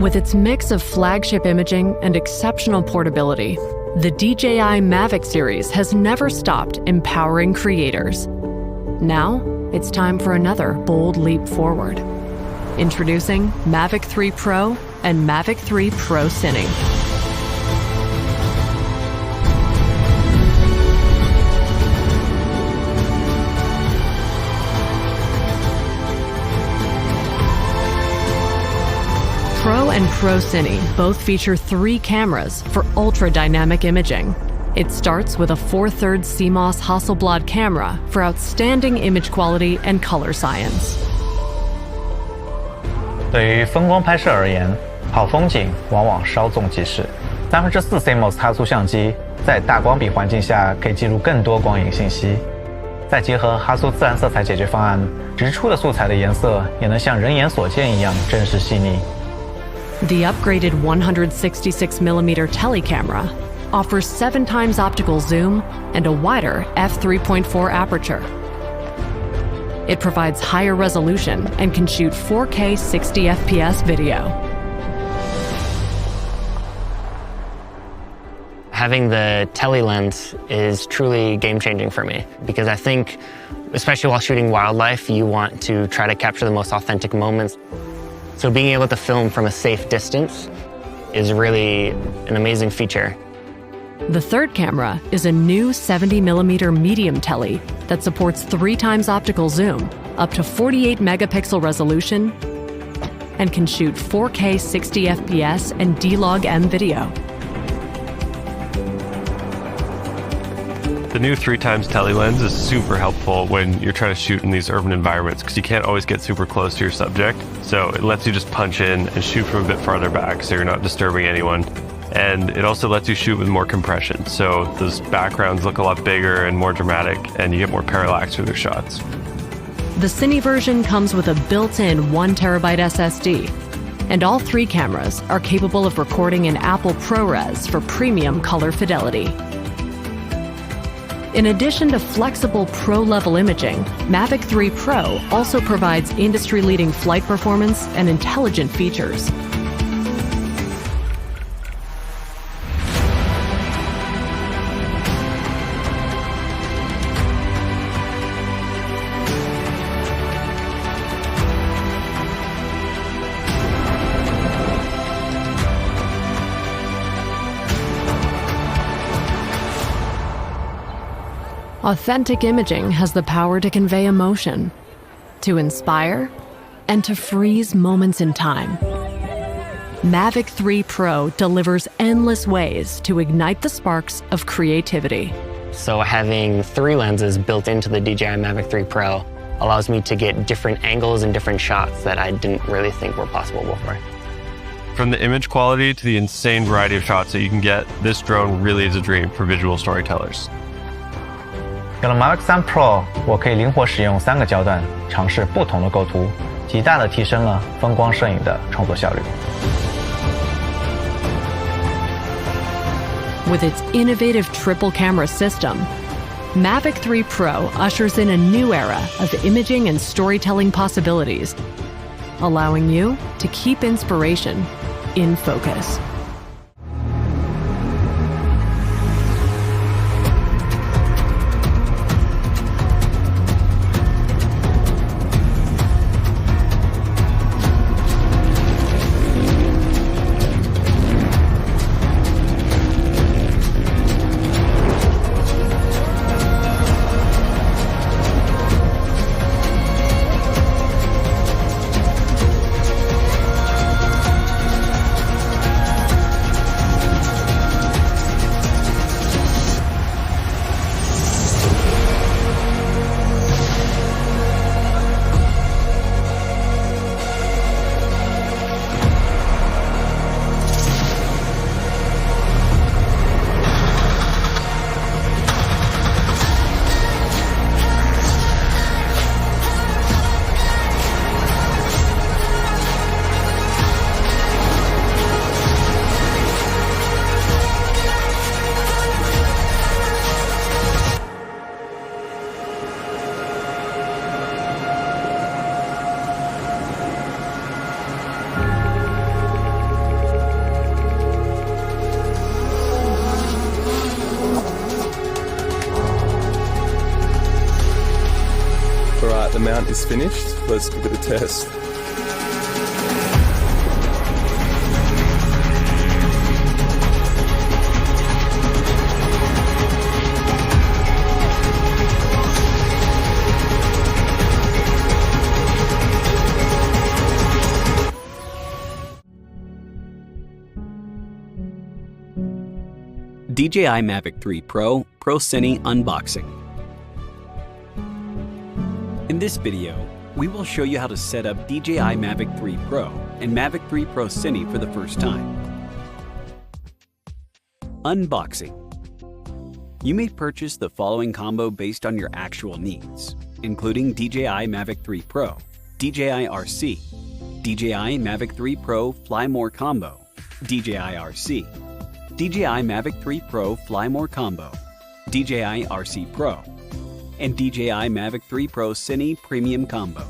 With its mix of flagship imaging and exceptional portability, the DJI Mavic series has never stopped empowering creators. Now, it's time for another bold leap forward. Introducing Mavic 3 Pro and Mavic 3 Pro Cine. Pro and Pro Cine both feature 3 cameras for ultra-dynamic imaging. It starts with a 4/3 CMOS Hasselblad camera for outstanding image quality and color science. 对于风光拍摄而言，好风景往往稍纵即逝。4/3 CMOS 哈苏相机在大光比环境下可以记录更多光影信息。再结合哈苏自然色彩解决方案，直出的素材的颜色也能像人眼所见一样真实细腻。The upgraded 166mm tele camera offers 7 times optical zoom and a wider f3.4 aperture. It provides higher resolution and can shoot 4K 60 FPS video. Having the tele lens is truly game-changing for me because I think, especially while shooting wildlife, you want to try to capture the most authentic moments. So being able to film from a safe distance is really an amazing feature. The third camera is a new 70mm medium tele that supports 3 times optical zoom, up to 48 megapixel resolution, and can shoot 4K 60 FPS and D-Log-M video. The new 3 times tele lens is super helpful when you're trying to shoot in these urban environments because you can't always get super close to your subject. So it lets you just punch in and shoot from a bit farther back so you're not disturbing anyone. And it also lets you shoot with more compression. So those backgrounds look a lot bigger and more dramatic and you get more parallax with your shots. The Cine version comes with a built-in 1TB SSD. And all 3 cameras are capable of recording in Apple ProRes for premium color fidelity. In addition to flexible pro-level imaging, Mavic 3 Pro also provides industry-leading flight performance and intelligent features. Authentic imaging has the power to convey emotion, to inspire, and to freeze moments in time. Mavic 3 Pro delivers endless ways to ignite the sparks of creativity. So having 3 lenses built into the DJI Mavic 3 Pro allows me to get different angles and different shots that I didn't really think were possible before. From the image quality to the insane variety of shots that you can get, this drone really is a dream for visual storytellers. 有了 Mavic 3 Pro， 我可以灵活使用3个焦段，尝试不同的构图，极大地提升了风光摄影的创作效率。With its innovative triple camera system, Mavic 3 Pro ushers in a new era of imaging and storytelling possibilities, allowing you to keep inspiration in focus. the mount is finished. Let's give it a test. DJI Mavic 3 Pro Cine Unboxing. In this video, we will show you how to set up DJI Mavic 3 Pro and Mavic 3 Pro Cine for the first time. Unboxing. You may purchase the following combo based on your actual needs, including DJI Mavic 3 Pro, DJI RC, DJI Mavic 3 Pro Fly More Combo, DJI RC, DJI Mavic 3 Pro Fly More Combo, DJI RC Pro, and DJI Mavic 3 Pro Cine Premium Combo.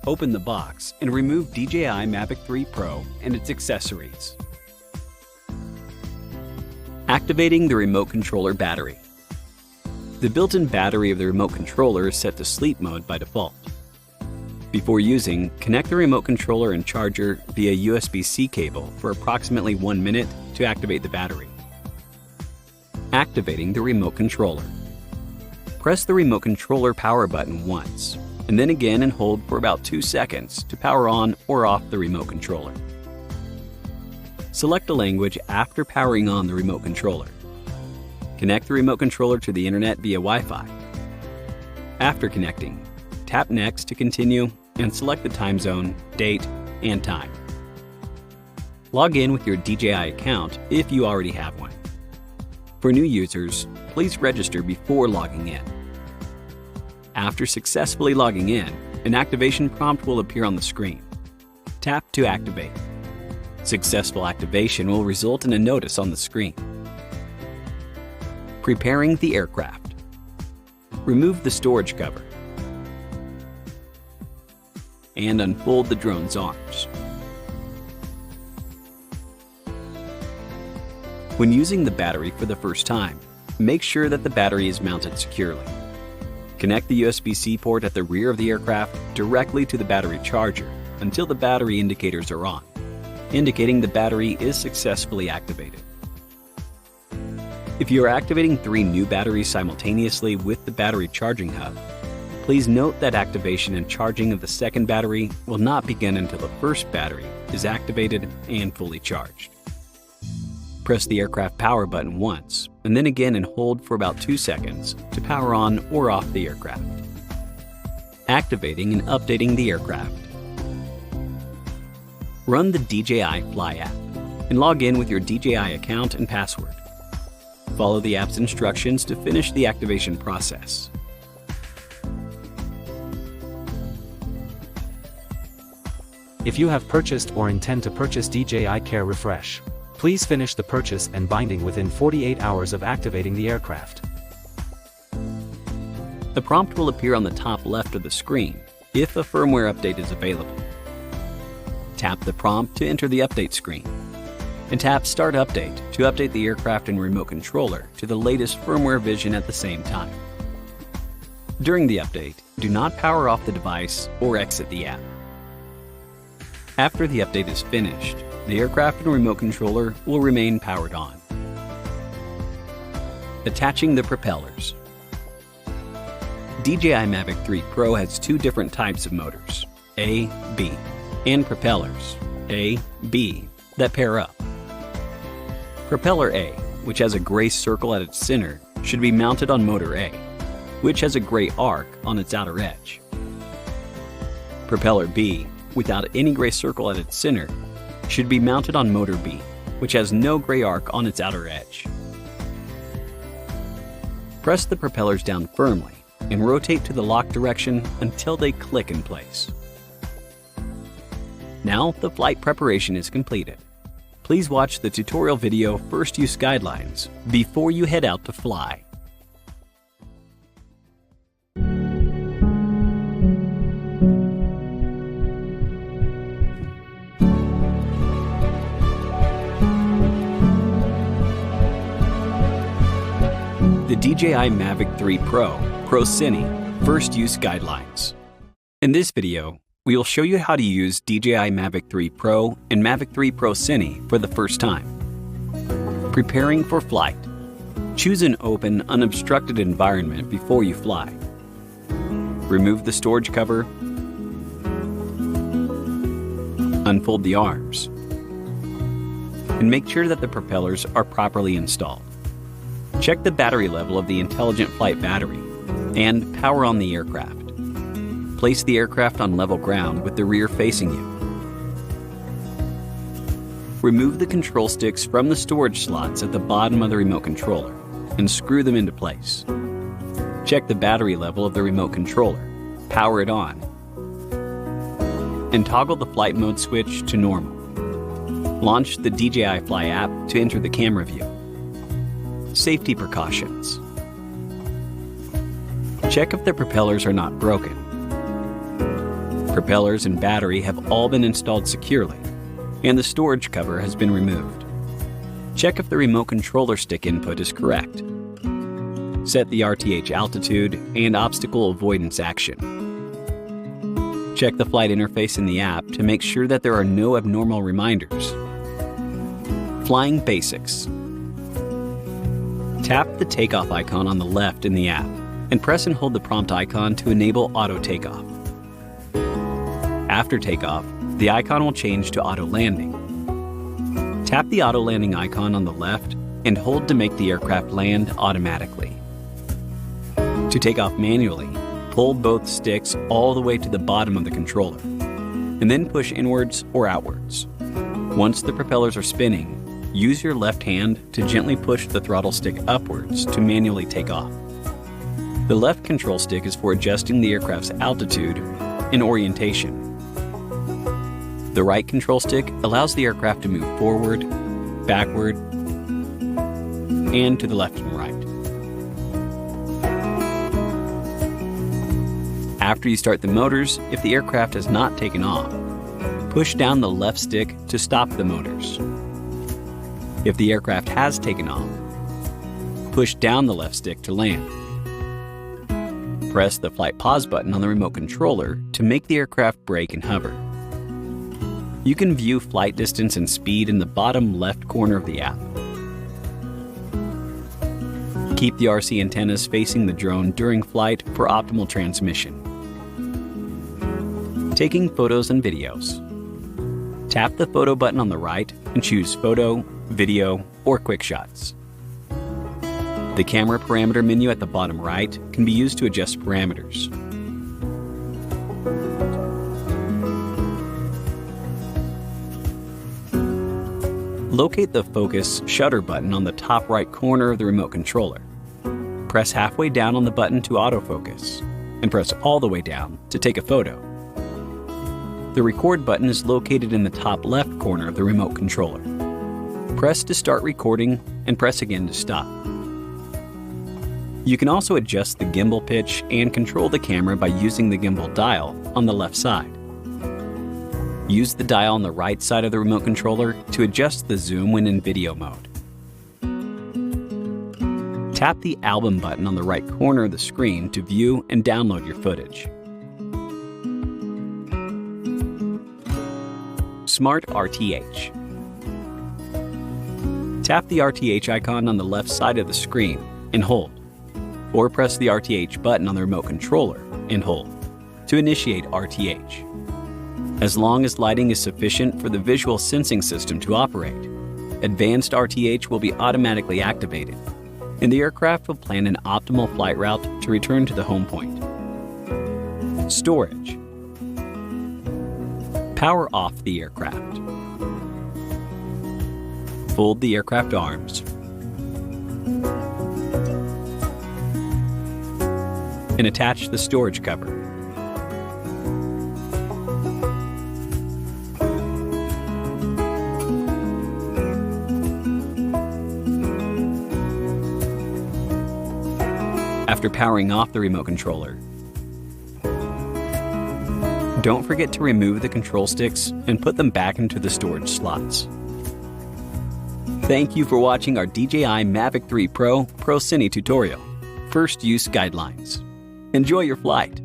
Open the box and remove DJI Mavic 3 Pro and its accessories. Activating the remote controller battery. The built-in battery of the remote controller is set to sleep mode by default. Before using, connect the remote controller and charger via USB-C cable for approximately 1 minute to activate the battery. Activating the remote controller. Press the remote controller power button once, and then again and hold for about 2 seconds to power on or off the remote controller. Select a language after powering on the remote controller. Connect the remote controller to the internet via Wi-Fi. After connecting, tap Next to continue and select the time zone, date, and time. Log in with your DJI account if you already have one. For new users, please register before logging in. After successfully logging in, an activation prompt will appear on the screen. Tap to activate. Successful activation will result in a notice on the screen. Preparing the aircraft. Remove the storage cover and unfold the drone's arms. When using the battery for the first time, make sure that the battery is mounted securely. Connect the USB-C port at the rear of the aircraft directly to the battery charger until the battery indicators are on, indicating the battery is successfully activated. If you are activating 3 new batteries simultaneously with the battery charging hub, please note that activation and charging of the second battery will not begin until the first battery is activated and fully charged. Press the aircraft power button once, and then again and hold for about 2 seconds to power on or off the aircraft. Activating and updating the aircraft. Run the DJI Fly app and log in with your DJI account and password. Follow the app's instructions to finish the activation process. If you have purchased or intend to purchase DJI Care Refresh, please finish the purchase and binding within 48 hours of activating the aircraft. The prompt will appear on the top left of the screen if a firmware update is available. Tap the prompt to enter the update screen, and tap Start Update to update the aircraft and remote controller to the latest firmware version at the same time. During the update, do not power off the device or exit the app. After the update is finished, the aircraft and remote controller will remain powered on. Attaching the propellers. DJI Mavic 3 Pro has 2 different types of motors, A, B, and propellers, A, B, that pair up. Propeller A, which has a gray circle at its center, should be mounted on motor A, which has a gray arc on its outer edge. Propeller B, without any gray circle at its center, should be mounted on motor B, which has no gray arc on its outer edge. Press the propellers down firmly and rotate to the lock direction until they click in place. Now the flight preparation is completed. Please watch the tutorial video First Use Guidelines before you head out to fly. The DJI Mavic 3 Pro Pro Cine First Use Guidelines. In this video, we will show you how to use DJI Mavic 3 Pro and Mavic 3 Pro Cine for the first time. Preparing for flight. Choose an open, unobstructed environment before you fly. Remove the storage cover. Unfold the arms. And make sure that the propellers are properly installed. Check the battery level of the Intelligent Flight battery and power on the aircraft. Place the aircraft on level ground with the rear facing you. Remove the control sticks from the storage slots at the bottom of the remote controller and screw them into place. Check the battery level of the remote controller, power it on, and toggle the flight mode switch to normal. Launch the DJI Fly app to enter the camera view. Safety precautions. Check if the propellers are not broken. Propellers and battery have all been installed securely, and the storage cover has been removed. Check if the remote controller stick input is correct. Set the RTH altitude and obstacle avoidance action. Check the flight interface in the app to make sure that there are no abnormal reminders. Flying basics. Tap the takeoff icon on the left in the app and press and hold the prompt icon to enable auto takeoff. After takeoff, the icon will change to auto landing. Tap the auto landing icon on the left and hold to make the aircraft land automatically. To take off manually, pull both sticks all the way to the bottom of the controller, and then push inwards or outwards. Once the propellers are spinning, use your left hand to gently push the throttle stick upwards to manually take off. The left control stick is for adjusting the aircraft's altitude and orientation. The right control stick allows the aircraft to move forward, backward, and to the left and right. After you start the motors, if the aircraft has not taken off, push down the left stick to stop the motors. If the aircraft has taken off, push down the left stick to land. Press the flight pause button on the remote controller to make the aircraft brake and hover. You can view flight distance and speed in the bottom left corner of the app. Keep the RC antennas facing the drone during flight for optimal transmission. Taking photos and videos. Tap the photo button on the right and choose photo, video, or quick shots. The camera parameter menu at the bottom right can be used to adjust parameters. Locate the focus shutter button on the top right corner of the remote controller. Press halfway down on the button to autofocus, and press all the way down to take a photo. The record button is located in the top left corner of the remote controller. Press to start recording and press again to stop. You can also adjust the gimbal pitch and control the camera by using the gimbal dial on the left side. Use the dial on the right side of the remote controller to adjust the zoom when in video mode. Tap the album button on the right corner of the screen to view and download your footage. Smart RTH. Tap the RTH icon on the left side of the screen and hold, or press the RTH button on the remote controller and hold to initiate RTH. As long as lighting is sufficient for the visual sensing system to operate, advanced RTH will be automatically activated, and the aircraft will plan an optimal flight route to return to the home point. Storage. Power off the aircraft. Fold the aircraft arms. And attach the storage cover. After powering off the remote controller, don't forget to remove the control sticks and put them back into the storage slots. Thank you for watching our DJI Mavic 3 Pro Cine tutorial, First Use Guidelines. Enjoy your flight.